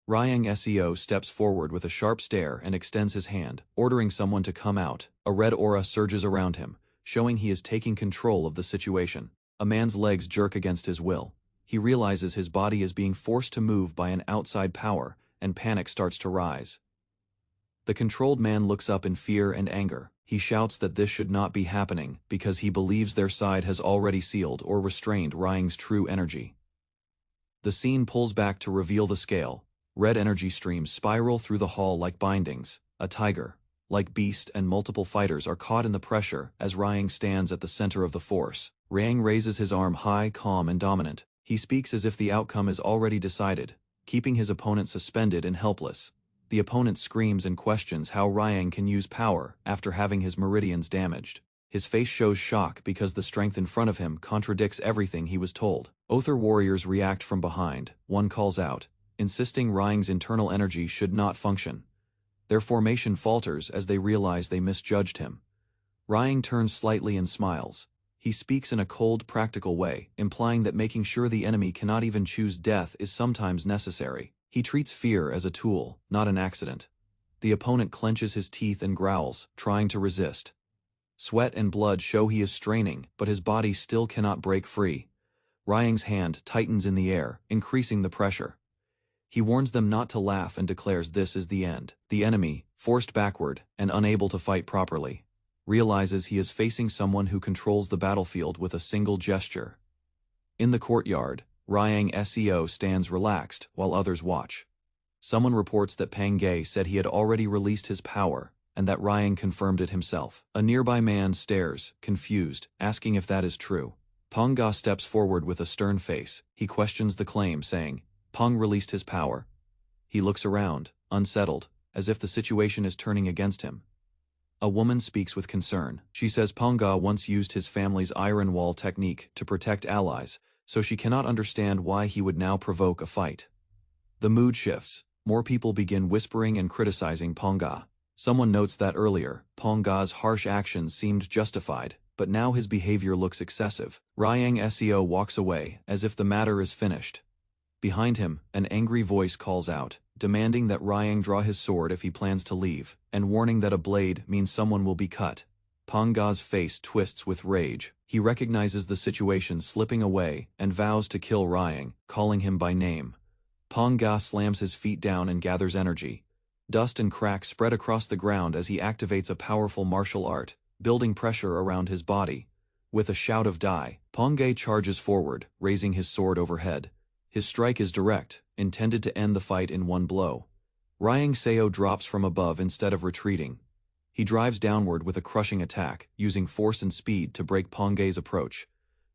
Ryang SEO steps forward with a sharp stare and extends his hand, ordering someone to come out. A red aura surges around him, showing he is taking control of the situation. A man's legs jerk against his will. He realizes his body is being forced to move by an outside power, and panic starts to rise. The controlled man looks up in fear and anger. He shouts that this should not be happening because he believes their side has already sealed or restrained Ryang's true energy. The scene pulls back to reveal the scale. Red energy streams spiral through the hall like bindings. A tiger, like beast, and multiple fighters are caught in the pressure as Ryang stands at the center of the force. Ryang raises his arm high, calm, and dominant. He speaks as if the outcome is already decided, keeping his opponent suspended and helpless. The opponent screams and questions how Ryang can use power after having his meridians damaged. His face shows shock because the strength in front of him contradicts everything he was told. Other warriors react from behind. One calls out, insisting Ryang's internal energy should not function. Their formation falters as they realize they misjudged him. Ryang turns slightly and smiles. He speaks in a cold, practical way, implying that making sure the enemy cannot even choose death is sometimes necessary. He treats fear as a tool, not an accident. The opponent clenches his teeth and growls, trying to resist. Sweat and blood show he is straining, but his body still cannot break free. Ryang's hand tightens in the air, increasing the pressure. He warns them not to laugh and declares this is the end. The enemy, forced backward and unable to fight properly, realizes he is facing someone who controls the battlefield with a single gesture. In the courtyard, Ryang SEO stands relaxed while others watch. Someone reports that Pangae said he had already released his power, and that Ryang confirmed it himself. A nearby man stares, confused, asking if that is true. Panga steps forward with a stern face. He questions the claim, saying, Peng released his power. He looks around, unsettled, as if the situation is turning against him. A woman speaks with concern. She says Panga once used his family's iron wall technique to protect allies, so she cannot understand why he would now provoke a fight. The mood shifts. More people begin whispering and criticizing Panga. Someone notes that earlier, Panga's harsh actions seemed justified, but now his behavior looks excessive. Ryang SEO walks away, as if the matter is finished. Behind him, an angry voice calls out, demanding that Ryang draw his sword if he plans to leave, and warning that a blade means someone will be cut. Panga's face twists with rage. He recognizes the situation slipping away and vows to kill Ryang, calling him by name. Panga slams his feet down and gathers energy. Dust and cracks spread across the ground as he activates a powerful martial art, building pressure around his body. With a shout of die, Pangae charges forward, raising his sword overhead. His strike is direct, intended to end the fight in one blow. Ryang SEO drops from above instead of retreating. He drives downward with a crushing attack, using force and speed to break Pangae's approach.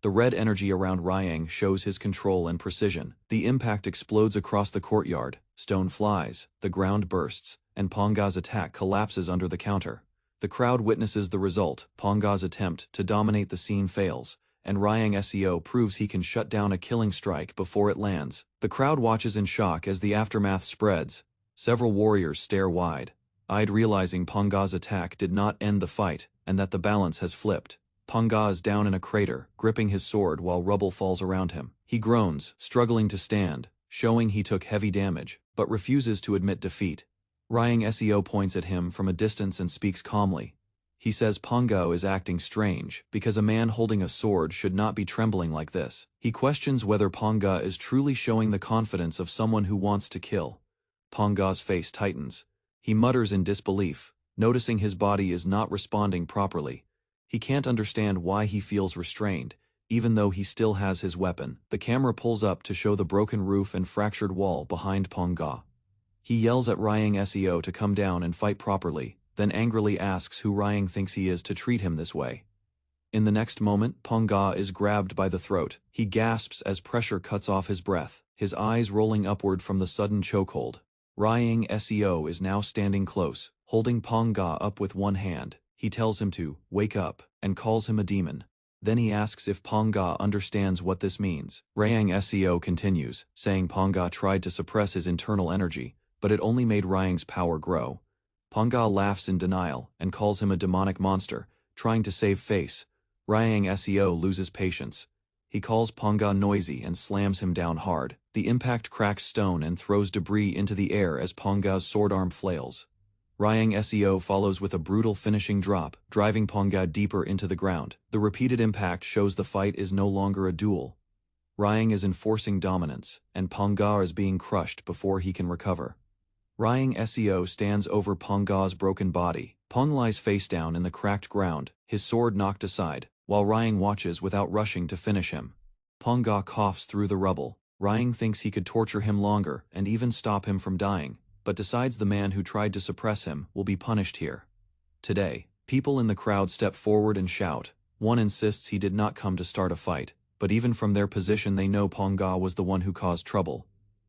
The red energy around Ryang shows his control and precision. The impact explodes across the courtyard, stone flies, the ground bursts, and Panga's attack collapses under the counter. The crowd witnesses the result. Panga's attempt to dominate the scene fails, and Ryang SEO proves he can shut down a killing strike before it lands. The crowd watches in shock as the aftermath spreads. Several warriors stare wide-eyed, realizing Panga's attack did not end the fight, and that the balance has flipped. Panga is down in a crater, gripping his sword while rubble falls around him. He groans, struggling to stand, showing he took heavy damage, but refuses to admit defeat. Ryang SEO points at him from a distance and speaks calmly. He says Panga is acting strange, because a man holding a sword should not be trembling like this. He questions whether Panga is truly showing the confidence of someone who wants to kill. Panga's face tightens. He mutters in disbelief, noticing his body is not responding properly. He can't understand why he feels restrained, even though he still has his weapon. The camera pulls up to show the broken roof and fractured wall behind Panga. He yells at Ryang SEO to come down and fight properly, then angrily asks who Ryang thinks he is to treat him this way. In the next moment, Panga is grabbed by the throat. He gasps as pressure cuts off his breath, his eyes rolling upward from the sudden chokehold. Ryang SEO is now standing close, holding Panga up with one hand. He tells him to wake up and calls him a demon. Then he asks if Panga understands what this means. Ryang SEO continues, saying Panga tried to suppress his internal energy, but it only made Ryang's power grow. Panga laughs in denial and calls him a demonic monster, trying to save face. Ryang SEO loses patience. He calls Panga noisy and slams him down hard. The impact cracks stone and throws debris into the air as Panga's sword arm flails. Ryang Seo follows with a brutal finishing drop, driving Panga deeper into the ground. The repeated impact shows the fight is no longer a duel. Ryang is enforcing dominance, and Panga is being crushed before he can recover. Ryang Seo stands over Panga's broken body. Pang lies face down in the cracked ground, his sword knocked aside, while Ryang watches without rushing to finish him. Panga coughs through the rubble. Ryang thinks he could torture him longer and even stop him from dying, but decides the man who tried to suppress him will be punished here. Today, people in the crowd step forward and shout. One insists he did not come to start a fight, but even from their position they know Panga was the one who caused trouble.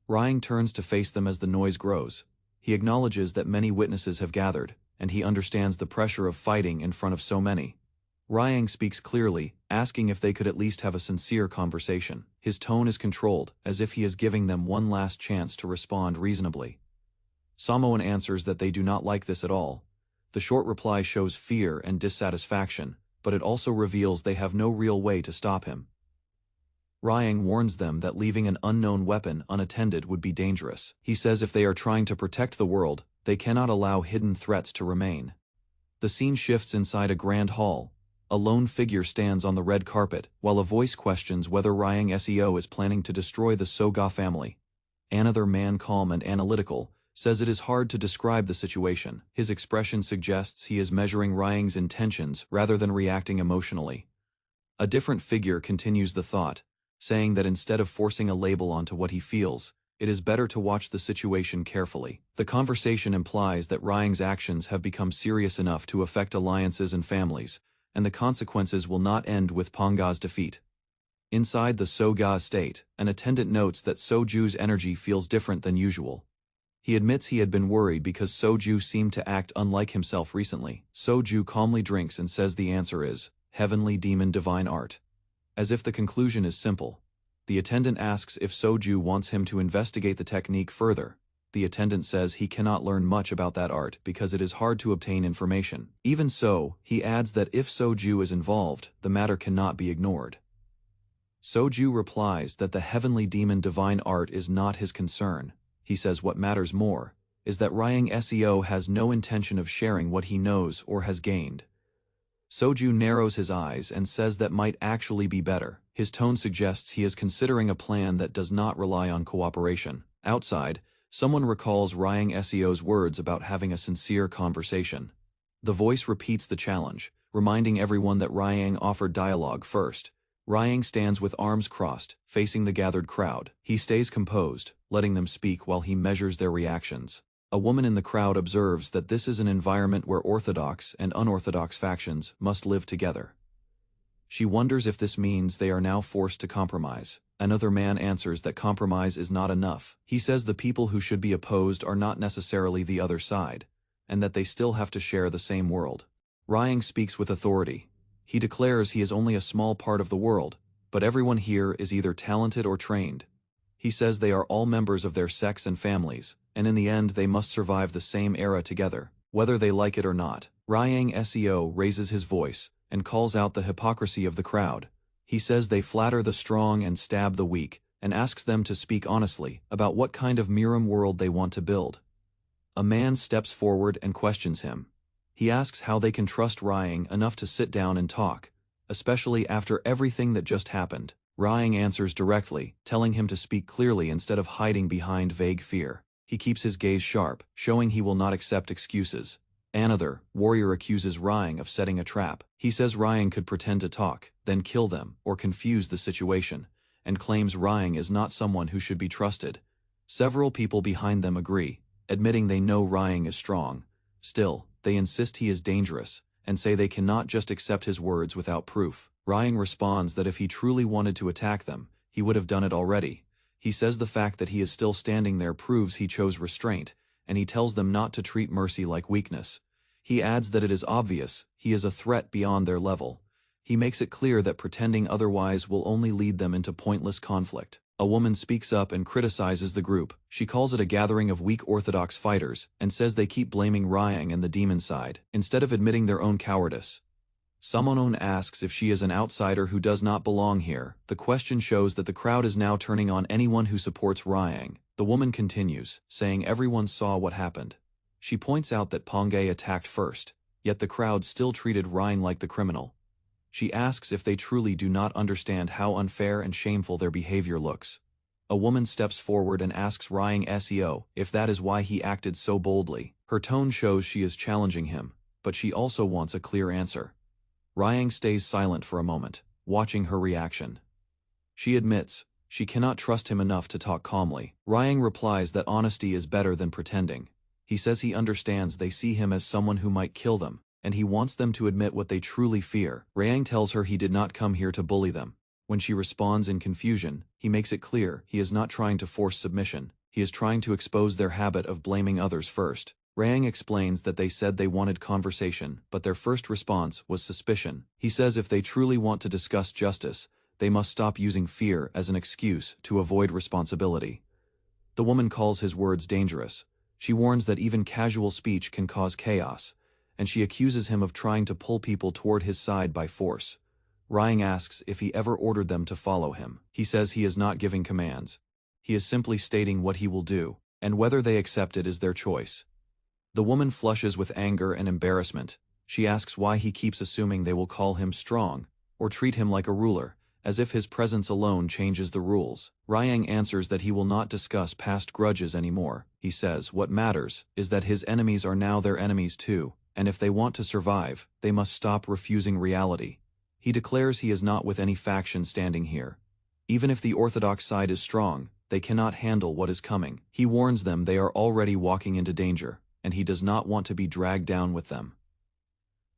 Ryang turns to face them as the noise grows. He acknowledges that many witnesses have gathered, and he understands the pressure of fighting in front of so many. Ryang speaks clearly, asking if they could at least have a sincere conversation. His tone is controlled, as if he is giving them one last chance to respond reasonably. Samoan answers that they do not like this at all. The short reply shows fear and dissatisfaction, but it also reveals they have no real way to stop him. Ryang warns them that leaving an unknown weapon unattended would be dangerous. He says if they are trying to protect the world, they cannot allow hidden threats to remain. The scene shifts inside a grand hall. A lone figure stands on the red carpet, while a voice questions whether Ryang Seo is planning to destroy the Soga family. Another man, calm and analytical, says it is hard to describe the situation. His expression suggests he is measuring Ryang's intentions rather than reacting emotionally. A different figure continues the thought, saying that instead of forcing a label onto what he feels, it is better to watch the situation carefully. The conversation implies that Ryang's actions have become serious enough to affect alliances and families, and the consequences will not end with Panga's defeat. Inside the Soga estate, an attendant notes that Soju's energy feels different than usual. He admits he had been worried because Soju seemed to act unlike himself recently. Soju calmly drinks and says the answer is heavenly demon divine art. As if the conclusion is simple. The attendant asks if Soju wants him to investigate the technique further. The attendant says he cannot learn much about that art because it is hard to obtain information. Even so, he adds that if Soju is involved, the matter cannot be ignored. Soju replies that the heavenly demon divine art is not his concern. He says what matters more is that Ryang Seo has no intention of sharing what he knows or has gained. Soju narrows his eyes and says that might actually be better. His tone suggests he is considering a plan that does not rely on cooperation. Outside, someone recalls Ryang Seo's words about having a sincere conversation. The voice repeats the challenge, reminding everyone that Ryang offered dialogue first. Ryang stands with arms crossed, facing the gathered crowd. He stays composed, letting them speak while he measures their reactions. A woman in the crowd observes that this is an environment where orthodox and unorthodox factions must live together. She wonders if this means they are now forced to compromise. Another man answers that compromise is not enough. He says the people who should be opposed are not necessarily the other side, and that they still have to share the same world. Ryang speaks with authority. He declares he is only a small part of the world, but everyone here is either talented or trained. He says they are all members of their sex and families, and in the end they must survive the same era together, whether they like it or not. Ryang Seo raises his voice and calls out the hypocrisy of the crowd. He says they flatter the strong and stab the weak, and asks them to speak honestly about what kind of Miram world they want to build. A man steps forward and questions him. He asks how they can trust Ryang enough to sit down and talk, especially after everything that just happened. Ryang answers directly, telling him to speak clearly instead of hiding behind vague fear. He keeps his gaze sharp, showing he will not accept excuses. Another warrior accuses Ryang of setting a trap. He says Ryang could pretend to talk, then kill them, or confuse the situation, and claims Ryang is not someone who should be trusted. Several people behind them agree, admitting they know Ryang is strong. Still, they insist he is dangerous, and say they cannot just accept his words without proof. Ryang responds that if he truly wanted to attack them, he would have done it already. He says the fact that he is still standing there proves he chose restraint, and he tells them not to treat mercy like weakness. He adds that it is obvious he is a threat beyond their level. He makes it clear that pretending otherwise will only lead them into pointless conflict. A woman speaks up and criticizes the group. She calls it a gathering of weak orthodox fighters and says they keep blaming Ryang and the demon side, instead of admitting their own cowardice. Someone asks if she is an outsider who does not belong here. The question shows that the crowd is now turning on anyone who supports Ryang. The woman continues, saying everyone saw what happened. She points out that Pongay attacked first, yet the crowd still treated Ryang like the criminal. She asks if they truly do not understand how unfair and shameful their behavior looks. A woman steps forward and asks Ryang SEO if that is why he acted so boldly. Her tone shows she is challenging him, but she also wants a clear answer. Ryang stays silent for a moment, watching her reaction. She admits she cannot trust him enough to talk calmly. Ryang replies that honesty is better than pretending. He says he understands they see him as someone who might kill them, and he wants them to admit what they truly fear. Ryang tells her he did not come here to bully them. When she responds in confusion, he makes it clear he is not trying to force submission. He is trying to expose their habit of blaming others first. Ryang explains that they said they wanted conversation, but their first response was suspicion. He says if they truly want to discuss justice, they must stop using fear as an excuse to avoid responsibility. The woman calls his words dangerous. She warns that even casual speech can cause chaos, and she accuses him of trying to pull people toward his side by force. Ryang asks if he ever ordered them to follow him. He says he is not giving commands. He is simply stating what he will do, and whether they accept it is their choice. The woman flushes with anger and embarrassment. She asks why he keeps assuming they will call him strong, or treat him like a ruler, as if his presence alone changes the rules. Ryang answers that he will not discuss past grudges anymore. He says what matters is that his enemies are now their enemies too, and if they want to survive, they must stop refusing reality. He declares he is not with any faction standing here. Even if the orthodox side is strong, they cannot handle what is coming. He warns them they are already walking into danger, and he does not want to be dragged down with them.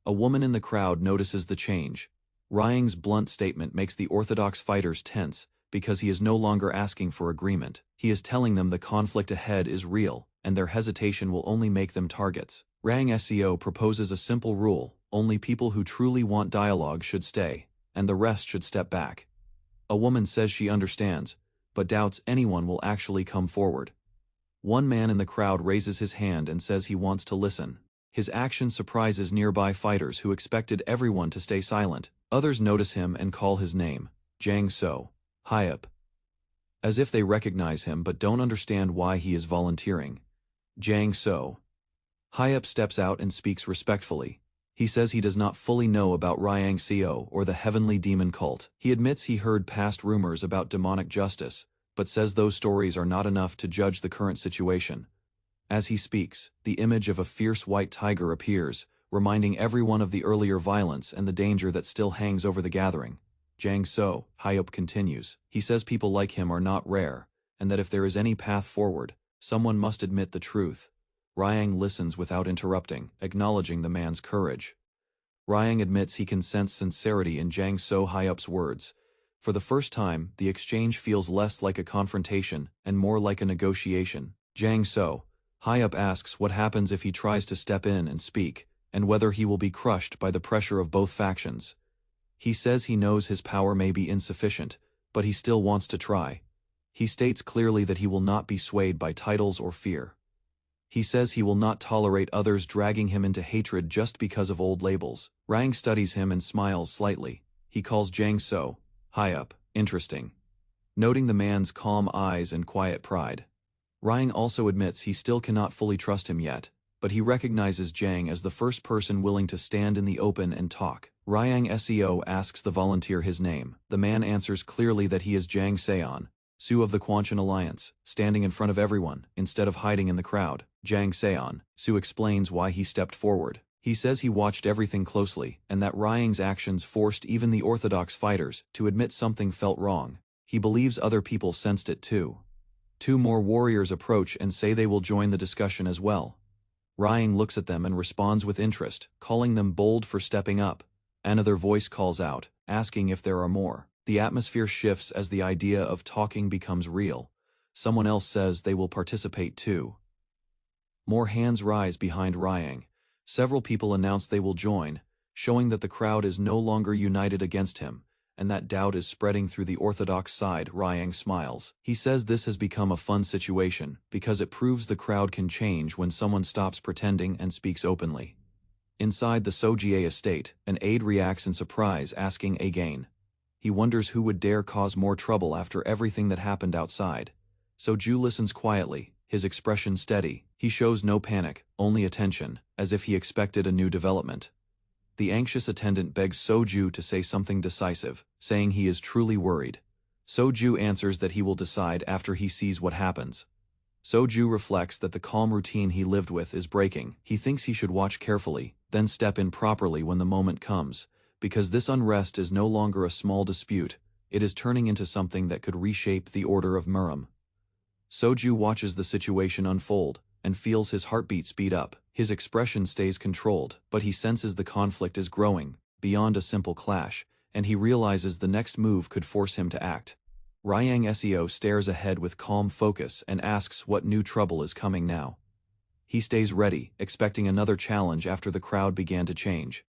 A woman in the crowd notices the change. Ryang's blunt statement makes the orthodox fighters tense because he is no longer asking for agreement. He is telling them the conflict ahead is real, and their hesitation will only make them targets. Ryang SEO proposes a simple rule: only people who truly want dialogue should stay, and the rest should step back. A woman says she understands, but doubts anyone will actually come forward. One man in the crowd raises his hand and says he wants to listen. His action surprises nearby fighters who expected everyone to stay silent. Others notice him and call his name, Jang So, Hyup, as if they recognize him but don't understand why he is volunteering. Jang So. Hyup steps out and speaks respectfully. He says he does not fully know about Ryang Co or the heavenly demon cult. He admits he heard past rumors about demonic justice, but says those stories are not enough to judge the current situation. As he speaks, the image of a fierce white tiger appears, reminding everyone of the earlier violence and the danger that still hangs over the gathering. Jang So, Hyup continues. He says people like him are not rare, and that if there is any path forward, someone must admit the truth. Ryang listens without interrupting, acknowledging the man's courage. Ryang admits he can sense sincerity in Jang So Hyup's words. For the first time, the exchange feels less like a confrontation and more like a negotiation. Jang So, Hyup asks what happens if he tries to step in and speak, and whether he will be crushed by the pressure of both factions. He says he knows his power may be insufficient, but he still wants to try. He states clearly that he will not be swayed by titles or fear. He says he will not tolerate others dragging him into hatred just because of old labels. Ryang studies him and smiles slightly. He calls Jang So, Hyup, interesting, noting the man's calm eyes and quiet pride. Ryang also admits he still cannot fully trust him yet, but he recognizes Jang as the first person willing to stand in the open and talk. Ryang SEO asks the volunteer his name. The man answers clearly that he is Jang Seon, Su of the Quanshan Alliance, standing in front of everyone, instead of hiding in the crowd. Jang Seon, Su explains why he stepped forward. He says he watched everything closely, and that Ryang's actions forced even the orthodox fighters to admit something felt wrong. He believes other people sensed it too. Two more warriors approach and say they will join the discussion as well. Ryang looks at them and responds with interest, calling them bold for stepping up. Another voice calls out, asking if there are more. The atmosphere shifts as the idea of talking becomes real. Someone else says they will participate too. More hands rise behind Ryang. Several people announce they will join, showing that the crowd is no longer united against him, and that doubt is spreading through the orthodox side. Ryang smiles. He says this has become a fun situation, because it proves the crowd can change when someone stops pretending and speaks openly. Inside the Sojie estate, an aide reacts in surprise, asking again. He wonders who would dare cause more trouble after everything that happened outside. Soju listens quietly, his expression steady. He shows no panic, only attention, as if he expected a new development. The anxious attendant begs Soju to say something decisive, saying he is truly worried. Soju answers that he will decide after he sees what happens. Soju reflects that the calm routine he lived with is breaking. He thinks he should watch carefully, then step in properly when the moment comes, because this unrest is no longer a small dispute, it is turning into something that could reshape the order of Muram. Soju watches the situation unfold, and feels his heartbeat speed up. His expression stays controlled, but he senses the conflict is growing, beyond a simple clash, and he realizes the next move could force him to act. Ryang Seo stares ahead with calm focus and asks what new trouble is coming now. He stays ready, expecting another challenge after the crowd began to change.